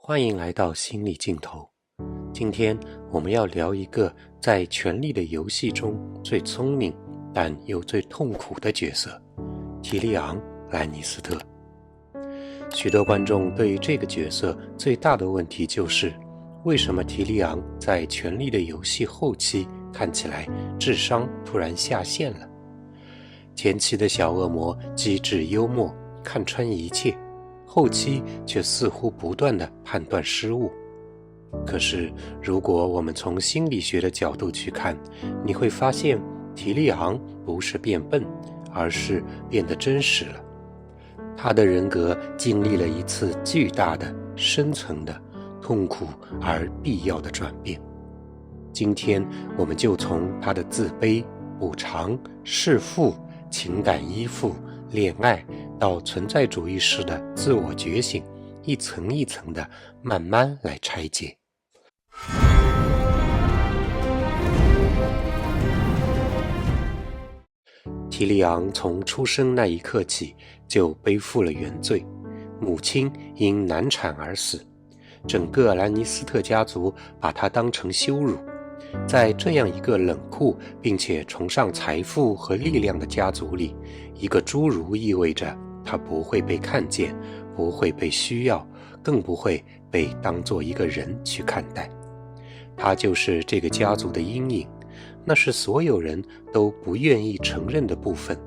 欢迎来到心理尽头。今天我们要聊一个在权力的游戏中最聪明但又最痛苦的角色——提利昂·兰尼斯特。许多观众对于这个角色最大的问题就是，为什么提利昂在权力的游戏后期看起来智商突然下线了？前期的小恶魔机智幽默，看穿一切，后期却似乎不断地判断失误。可是如果我们从心理学的角度去看，你会发现提利昂不是变笨，而是变得真实了。他的人格经历了一次巨大的、深层的、痛苦而必要的转变。今天我们就从他的自卑、补偿、弑父、情感依附、恋爱到存在主义式的自我觉醒，一层一层的慢慢来拆解。提利昂从出生那一刻起就背负了原罪，母亲因难产而死，整个兰尼斯特家族把他当成羞辱。在这样一个冷酷并且崇尚财富和力量的家族里，一个侏儒意味着他不会被看见，不会被需要，更不会被当作一个人去看待。他就是这个家族的阴影，那是所有人都不愿意承认的部分。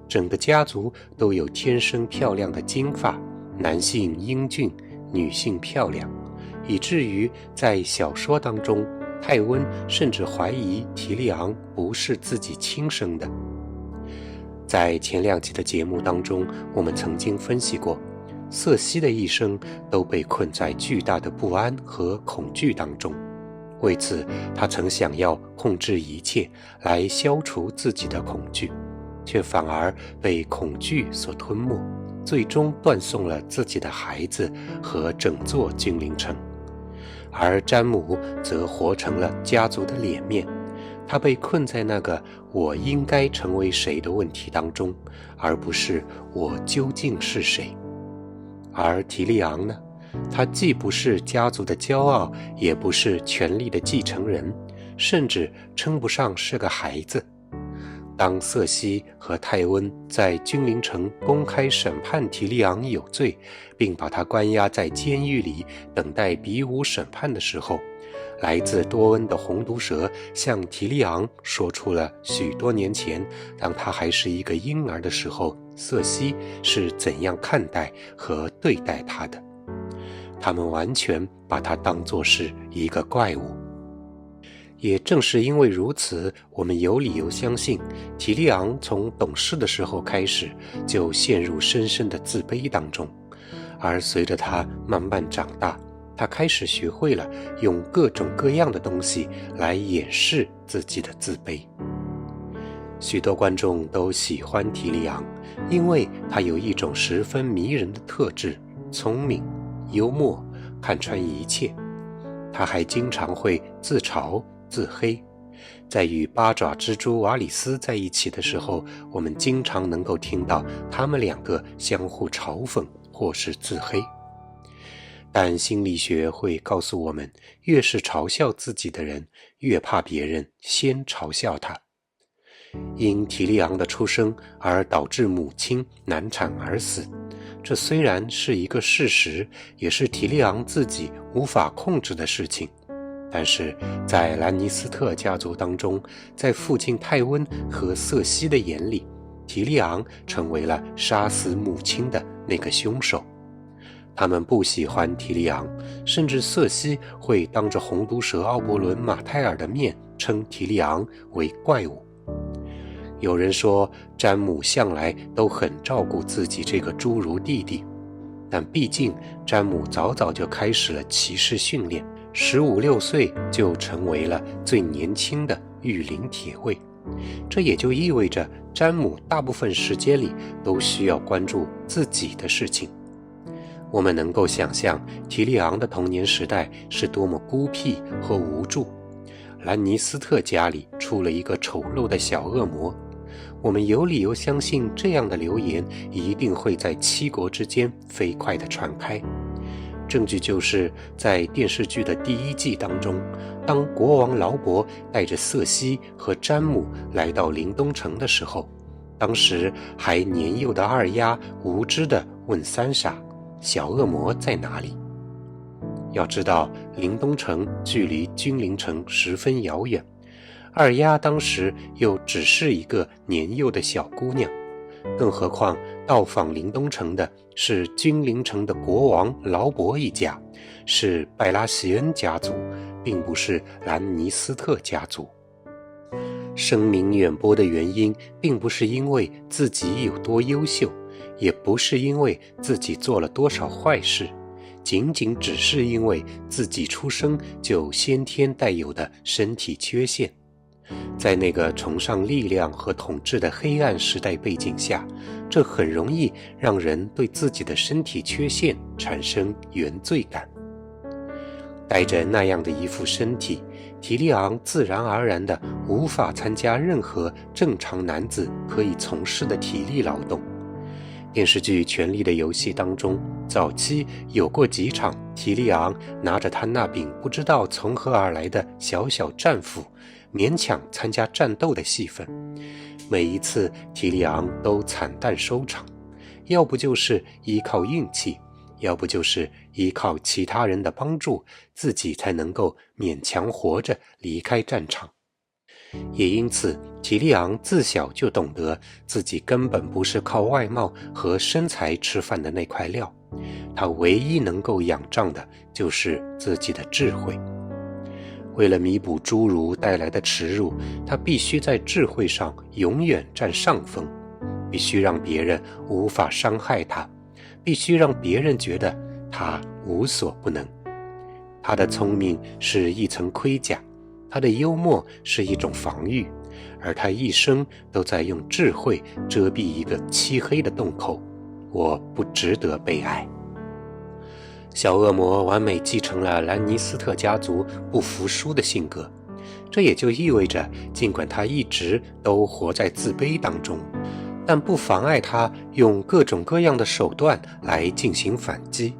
整个家族都有天生漂亮的金发，男性英俊，女性漂亮，以至于在小说当中，泰温甚至怀疑提利昂不是自己亲生的。在前2集的节目当中，我们曾经分析过，瑟西的一生都被困在巨大的不安和恐惧当中。为此，他曾想要控制一切来消除自己的恐惧，却反而被恐惧所吞没，最终断送了自己的孩子和整座君临城。而詹姆则活成了家族的脸面，他被困在那个我应该成为谁的问题当中，而不是我究竟是谁。而提利昂呢？他既不是家族的骄傲，也不是权力的继承人，甚至称不上是个孩子。当瑟西和泰温在君临城公开审判提利昂有罪，并把他关押在监狱里等待比武审判的时候，来自多恩的红毒蛇向提利昂说出了许多年前，当他还是一个婴儿的时候，瑟西是怎样看待和对待他的。他们完全把他当作是一个怪物。也正是因为如此，我们有理由相信，提利昂从懂事的时候开始就陷入深深的自卑当中，而随着他慢慢长大，他开始学会了用各种各样的东西来掩饰自己的自卑。许多观众都喜欢提利昂，因为他有一种十分迷人的特质：聪明、幽默，看穿一切。他还经常会自嘲自黑，在与八爪蜘蛛瓦里斯在一起的时候，我们经常能够听到他们2个相互嘲讽或是自黑。但心理学会告诉我们，越是嘲笑自己的人，越怕别人先嘲笑他。因提利昂的出生而导致母亲难产而死，这虽然是一个事实，也是提利昂自己无法控制的事情，但是在兰尼斯特家族当中，在父亲泰温和瑟西的眼里，提利昂成为了杀死母亲的那个凶手。他们不喜欢提利昂，甚至瑟西会当着红毒蛇奥伯伦·马泰尔的面称提利昂为怪物。有人说，詹姆向来都很照顾自己这个侏儒弟弟，但毕竟詹姆早早就开始了骑士训练，15、16岁就成为了最年轻的御林铁卫。这也就意味着詹姆大部分时间里都需要关注自己的事情。我们能够想象提利昂的童年时代是多么孤僻和无助。兰尼斯特家里出了一个丑陋的小恶魔，我们有理由相信这样的流言一定会在7国之间飞快地传开。证据就是在电视剧的第1季当中，当国王劳勃带着瑟西和詹姆来到林东城的时候，当时还年幼的二丫无知地问三傻：小恶魔在哪里？要知道，林东城距离君临城十分遥远，二丫当时又只是一个年幼的小姑娘，更何况到访林东城的是君临城的国王劳勃一家，是拜拉席恩家族，并不是兰尼斯特家族。声名远播的原因并不是因为自己有多优秀，也不是因为自己做了多少坏事，仅仅只是因为自己出生就先天带有的身体缺陷。在那个崇尚力量和统治的黑暗时代背景下，这很容易让人对自己的身体缺陷产生原罪感。带着那样的一副身体，提利昂自然而然地无法参加任何正常男子可以从事的体力劳动。电视剧《权力的游戏》当中，早期有过几场提利昂拿着他那柄不知道从何而来的小小战斧，勉强参加战斗的戏份。每一次提利昂都惨淡收场，要不就是依靠运气，要不就是依靠其他人的帮助，自己才能够勉强活着离开战场。也因此，提利昂自小就懂得自己根本不是靠外貌和身材吃饭的那块料，他唯一能够仰仗的就是自己的智慧。为了弥补侏儒带来的耻辱，他必须在智慧上永远占上风，必须让别人无法伤害他，必须让别人觉得他无所不能。他的聪明是一层盔甲，他的幽默是一种防御，而他一生都在用智慧遮蔽一个漆黑的洞口。我不值得被爱。小恶魔完美继承了兰尼斯特家族不服输的性格，这也就意味着，尽管他一直都活在自卑当中，但不妨碍他用各种各样的手段来进行反击。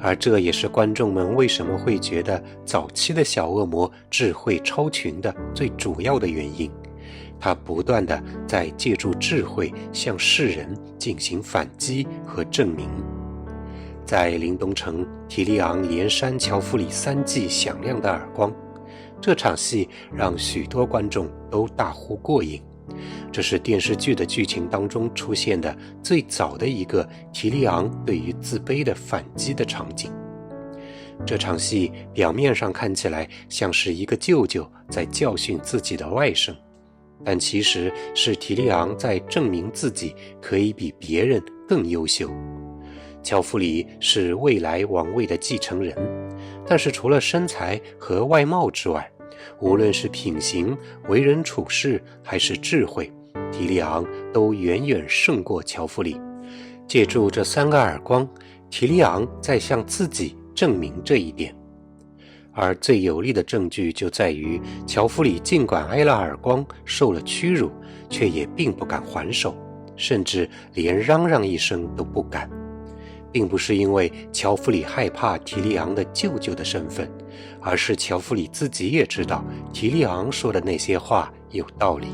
而这也是观众们为什么会觉得早期的小恶魔智慧超群的最主要的原因。他不断地在借助智慧向世人进行反击和证明。在林东城，提利昂连扇乔弗里3记响亮的耳光，这场戏让许多观众都大呼过瘾。这是电视剧的剧情当中出现的最早的一个提利昂对于自卑的反击的场景。这场戏表面上看起来像是一个舅舅在教训自己的外甥，但其实是提利昂在证明自己可以比别人更优秀。乔弗里是未来王位的继承人，但是除了身材和外貌之外，无论是品行、为人处事还是智慧，提利昂都远远胜过乔弗里。借助这3个耳光，提利昂在向自己证明这一点。而最有力的证据就在于，乔弗里尽管挨了耳光，受了屈辱，却也并不敢还手，甚至连嚷嚷一声都不敢。并不是因为乔弗里害怕提利昂的舅舅的身份，而是乔弗里自己也知道提利昂说的那些话有道理。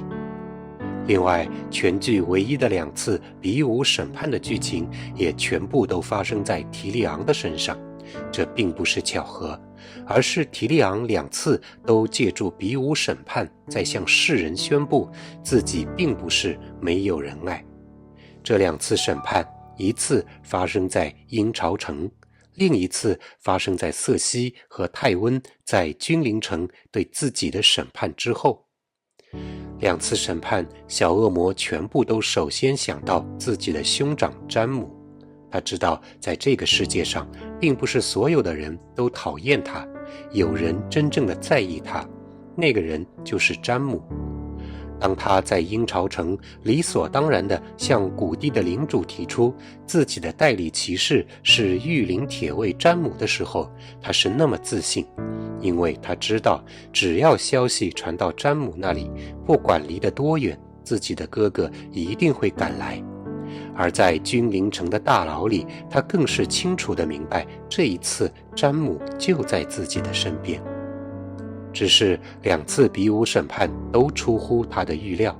另外，全剧唯一的2次比武审判的剧情也全部都发生在提利昂的身上，这并不是巧合，而是提利昂2次都借助比武审判在向世人宣布自己并不是没有人爱。这2次审判，一次发生在鹰巢城，另一次发生在瑟西和泰温在君临城对自己的审判之后。2次审判，小恶魔全部都首先想到自己的兄长詹姆。他知道在这个世界上，并不是所有的人都讨厌他，有人真正的在意他，那个人就是詹姆。当他在鹰巢城理所当然地向谷地的领主提出自己的代理骑士是御林铁卫詹姆的时候，他是那么自信，因为他知道只要消息传到詹姆那里，不管离得多远，自己的哥哥一定会赶来。而在君临城的大牢里，他更是清楚地明白，这一次詹姆就在自己的身边。只是2次比武审判都出乎他的预料，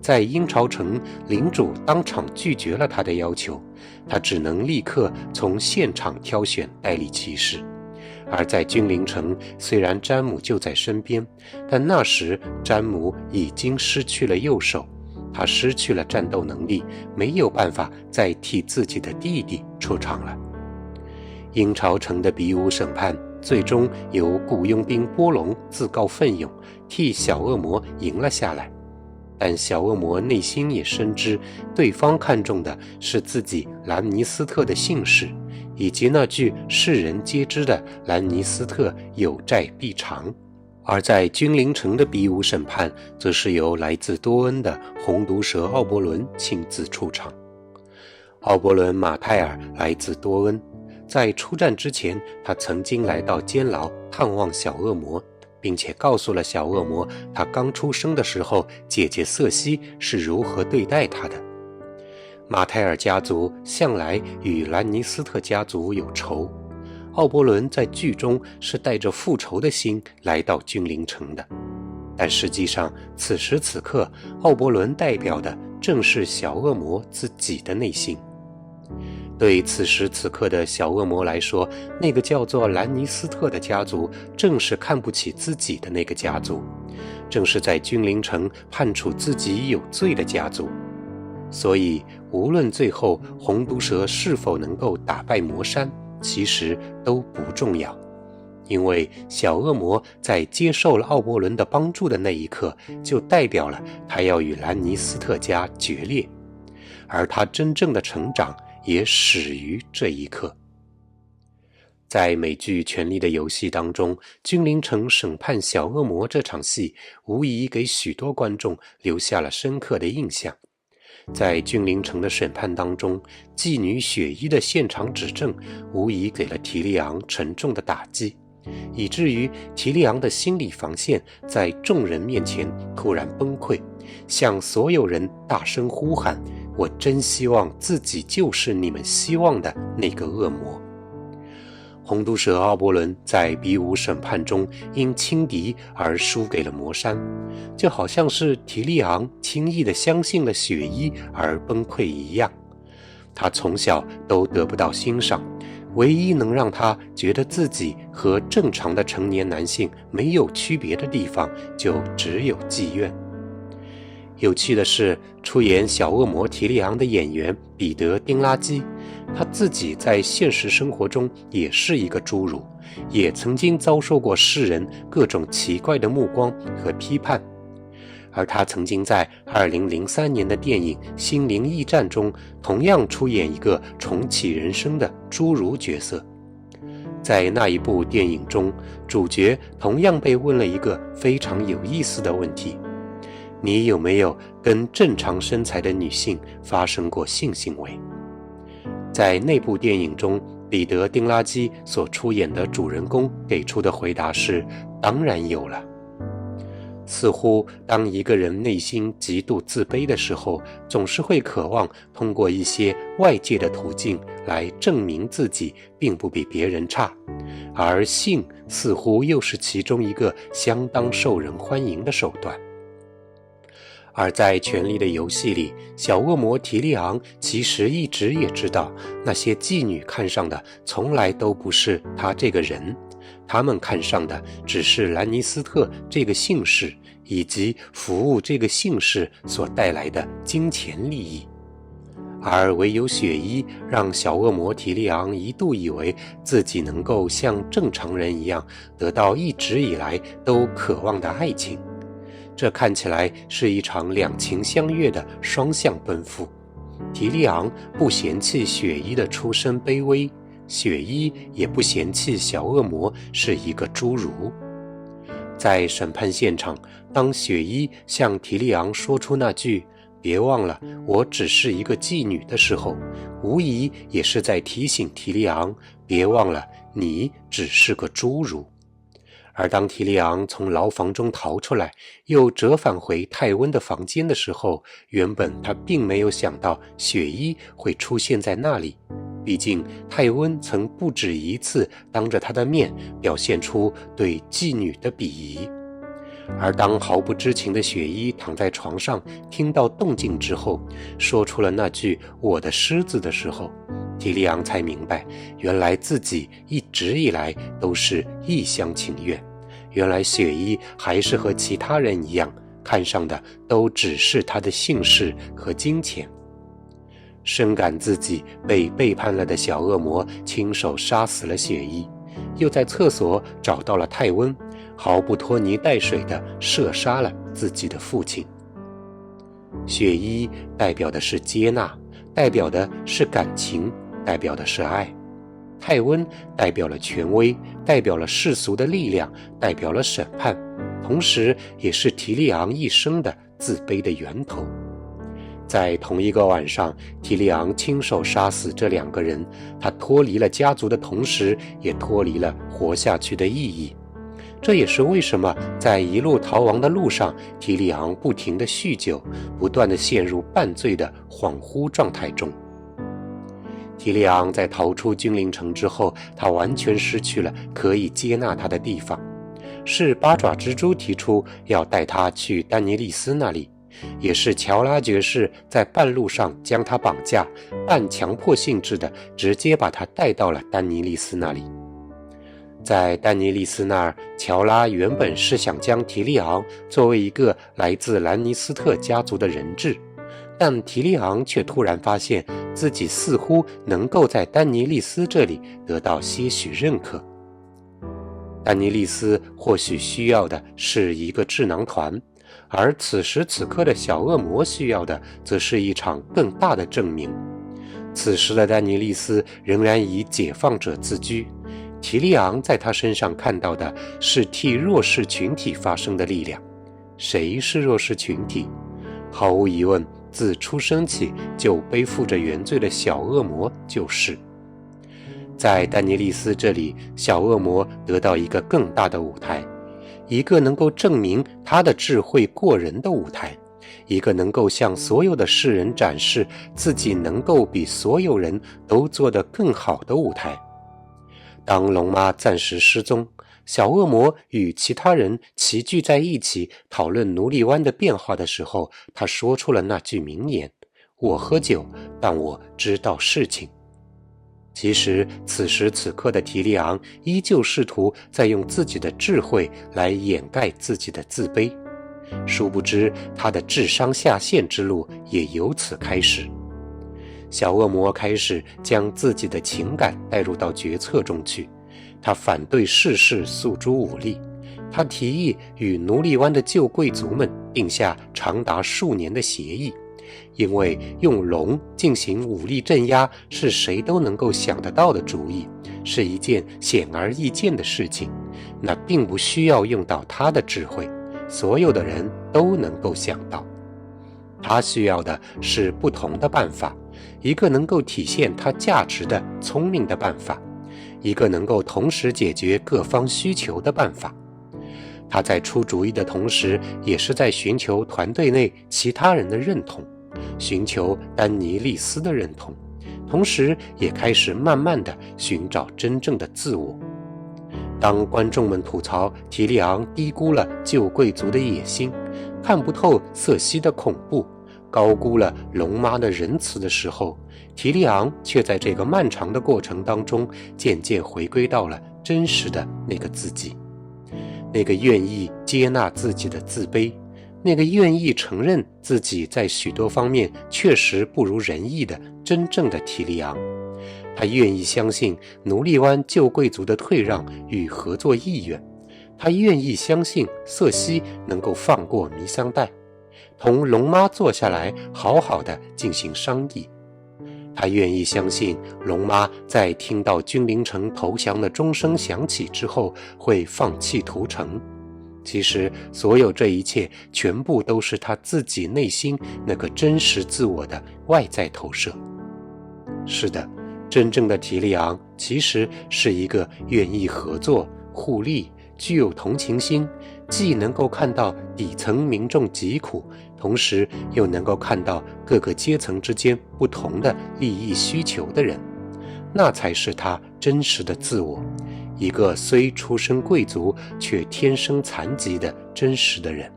在鹰巢城，领主当场拒绝了他的要求，他只能立刻从现场挑选代理骑士。而在君临城，虽然詹姆就在身边，但那时詹姆已经失去了右手，他失去了战斗能力，没有办法再替自己的弟弟出场了。鹰巢城的比武审判最终由雇佣兵波隆自告奋勇替小恶魔赢了下来，但小恶魔内心也深知对方看重的是自己兰尼斯特的姓氏，以及那句世人皆知的兰尼斯特有债必偿。而在君临城的比武审判，则是由来自多恩的红毒蛇奥伯伦亲自出场。奥伯伦·马泰尔来自多恩，在出战之前，他曾经来到监牢探望小恶魔，并且告诉了小恶魔他刚出生的时候姐姐瑟西是如何对待他的。马泰尔家族向来与兰尼斯特家族有仇，奥伯伦在剧中是带着复仇的心来到君临城的，但实际上此时此刻，奥伯伦代表的正是小恶魔自己的内心。对此时此刻的小恶魔来说，那个叫做兰尼斯特的家族正是看不起自己的那个家族，正是在君临城判处自己有罪的家族。所以无论最后红毒蛇是否能够打败魔山，其实都不重要，因为小恶魔在接受了奥伯伦的帮助的那一刻，就代表了他要与兰尼斯特家决裂，而他真正的成长也始于这一刻。在美剧《权力的游戏》当中，君临城审判小恶魔这场戏无疑给许多观众留下了深刻的印象。在君临城的审判当中，妓女雪衣的现场指证无疑给了提利昂沉重的打击，以至于提利昂的心理防线在众人面前突然崩溃，向所有人大声呼喊：我真希望自己就是你们希望的那个恶魔。红毒蛇奥伯伦在比武审判中因轻敌而输给了魔山，就好像是提利昂轻易地相信了雪衣而崩溃一样。他从小都得不到欣赏，唯一能让他觉得自己和正常的成年男性没有区别的地方，就只有妓院。有趣的是，出演小恶魔提利昂的演员彼得·丁拉基，他自己在现实生活中也是一个侏儒，也曾经遭受过世人各种奇怪的目光和批判。而他曾经在2003年的电影《心灵驿站》中同样出演一个重启人生的侏儒角色。在那一部电影中，主角同样被问了一个非常有意思的问题：你有没有跟正常身材的女性发生过性行为？在那部电影中，彼得·丁拉基所出演的主人公给出的回答是：当然有了。似乎当一个人内心极度自卑的时候，总是会渴望通过一些外界的途径来证明自己并不比别人差，而性似乎又是其中一个相当受人欢迎的手段。而在《权力的游戏》里，小恶魔提利昂其实一直也知道，那些妓女看上的从来都不是他这个人，他们看上的只是兰尼斯特这个姓氏，以及服务这个姓氏所带来的金钱利益。而唯有雪衣让小恶魔提利昂一度以为自己能够像正常人一样得到一直以来都渴望的爱情。这看起来是一场两情相悦的双向奔赴。提利昂不嫌弃雪衣的出身卑微，雪衣也不嫌弃小恶魔是一个侏儒。在审判现场，当雪衣向提利昂说出那句“别忘了，我只是一个妓女”的时候，无疑也是在提醒提利昂，别忘了，你只是个侏儒。而当提利昂从牢房中逃出来，又折返回泰温的房间的时候，原本他并没有想到雪衣会出现在那里。毕竟泰温曾不止一次当着他的面表现出对妓女的鄙夷。而当毫不知情的雪衣躺在床上听到动静之后，说出了那句我的狮子的时候，提利昂才明白，原来自己一直以来都是一厢情愿，原来雪衣还是和其他人一样，看上的都只是他的姓氏和金钱。深感自己被背叛了的小恶魔亲手杀死了雪衣，又在厕所找到了泰温，毫不拖泥带水地射杀了自己的父亲。雪衣代表的是接纳，代表的是感情，代表的是爱。泰温代表了权威，代表了世俗的力量，代表了审判，同时也是提利昂一生的自卑的源头。在同一个晚上，提利昂亲手杀死这2个人，他脱离了家族的同时，也脱离了活下去的意义。这也是为什么在一路逃亡的路上，提利昂不停地酗酒，不断地陷入半醉的恍惚状态中。提利昂在逃出君临城之后，他完全失去了可以接纳他的地方。是八爪蜘蛛提出要带他去丹尼利斯那里，也是乔拉爵士在半路上将他绑架，半强迫性质的直接把他带到了丹尼利斯那里。在丹尼利斯那儿，乔拉原本是想将提利昂作为一个来自兰尼斯特家族的人质，但提利昂却突然发现自己似乎能够在丹尼利斯这里得到些许认可。丹尼利斯或许需要的是一个智囊团，而此时此刻的小恶魔需要的则是一场更大的证明。此时的丹尼利斯仍然以解放者自居，提利昂在他身上看到的是替弱势群体发声的力量。谁是弱势群体？毫无疑问，自出生起就背负着原罪的小恶魔就是。在丹尼利斯这里，小恶魔得到一个更大的舞台，一个能够证明他的智慧过人的舞台，一个能够向所有的世人展示自己能够比所有人都做得更好的舞台。当龙妈暂时失踪，小恶魔与其他人齐聚在一起讨论奴隶湾的变化的时候，他说出了那句名言：我喝酒，但我知道事情。其实此时此刻的提利昂依旧试图在用自己的智慧来掩盖自己的自卑，殊不知他的智商下线之路也由此开始。小恶魔开始将自己的情感带入到决策中去，他反对事事诉诸武力，他提议与奴隶湾的旧贵族们定下长达数年的协议，因为用龙进行武力镇压是谁都能够想得到的主意，是一件显而易见的事情，那并不需要用到他的智慧，所有的人都能够想到。他需要的是不同的办法，一个能够体现他价值的聪明的办法，一个能够同时解决各方需求的办法。他在出主意的同时，也是在寻求团队内其他人的认同，寻求丹尼利斯的认同，同时也开始慢慢地寻找真正的自我。当观众们吐槽提利昂低估了旧贵族的野心，看不透瑟西的恐怖，高估了龙妈的仁慈的时候，提利昂却在这个漫长的过程当中渐渐回归到了真实的那个自己，那个愿意接纳自己的自卑，那个愿意承认自己在许多方面确实不如人意的真正的提利昂。他愿意相信奴隶湾旧贵族的退让与合作意愿，他愿意相信瑟西能够放过弥桑代，同龙妈坐下来好好的进行商议。他愿意相信龙妈在听到君临城投降的钟声响起之后会放弃屠城。其实所有这一切全部都是他自己内心那个真实自我的外在投射。是的，真正的提利昂其实是一个愿意合作、互利、具有同情心，既能够看到底层民众疾苦，同时又能够看到各个阶层之间不同的利益需求的人，那才是他真实的自我，一个虽出身贵族却天生残疾的真实的人。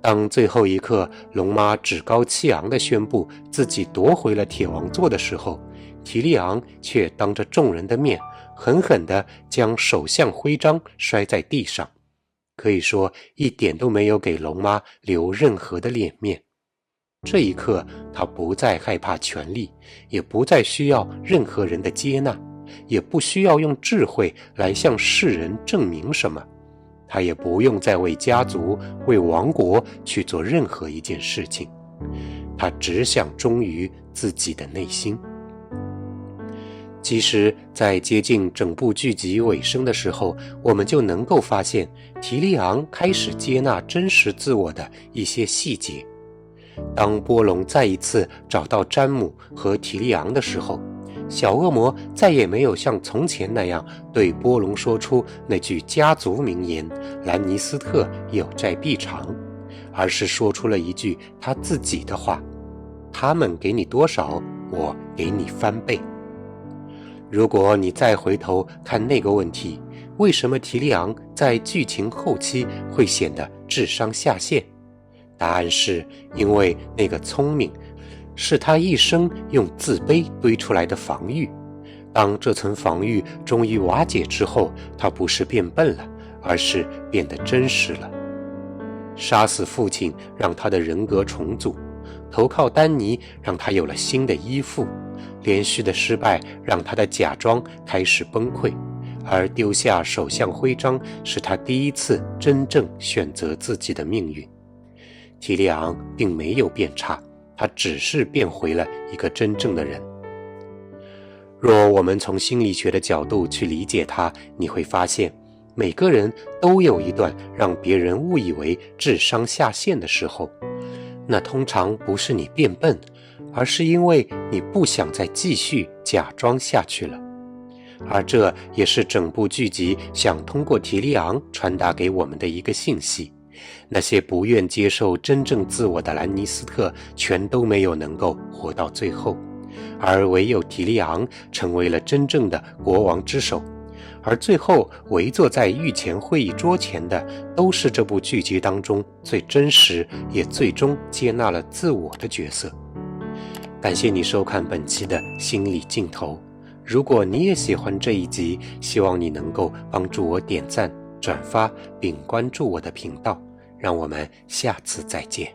当最后一刻龙妈趾高气昂地宣布自己夺回了铁王座的时候，提利昂却当着众人的面狠狠地将首相徽章摔在地上，可以说一点都没有给龙妈留任何的脸面。这一刻，他不再害怕权力，也不再需要任何人的接纳，也不需要用智慧来向世人证明什么，他也不用再为家族、为王国去做任何一件事情，他只想忠于自己的内心。其实在接近整部剧集尾声的时候，我们就能够发现提利昂开始接纳真实自我的一些细节。当波隆再一次找到詹姆和提利昂的时候，小恶魔再也没有像从前那样对波隆说出那句家族名言兰尼斯特有债必偿，而是说出了一句他自己的话：他们给你多少，我给你翻倍。如果你再回头看那个问题，为什么提利昂在剧情后期会显得智商下线？答案是因为那个聪明是他一生用自卑堆出来的防御，当这层防御终于瓦解之后，他不是变笨了，而是变得真实了。杀死父亲让他的人格重组，投靠丹尼让他有了新的依附，连续的失败让他的假装开始崩溃，而丢下首相徽章是他第一次真正选择自己的命运。提利昂并没有变差，他只是变回了一个真正的人。若我们从心理学的角度去理解他，你会发现每个人都有一段让别人误以为智商下线的时候，那通常不是你变笨，而是因为你不想再继续假装下去了。而这也是整部剧集想通过提利昂传达给我们的一个信息，那些不愿接受真正自我的兰尼斯特全都没有能够活到最后，而唯有提利昂成为了真正的国王之首，而最后围坐在御前会议桌前的都是这部剧集当中最真实也最终接纳了自我的角色。感谢你收看本期的心理镜头，如果你也喜欢这一集，希望你能够帮助我点赞、转发并关注我的频道，让我们下次再见。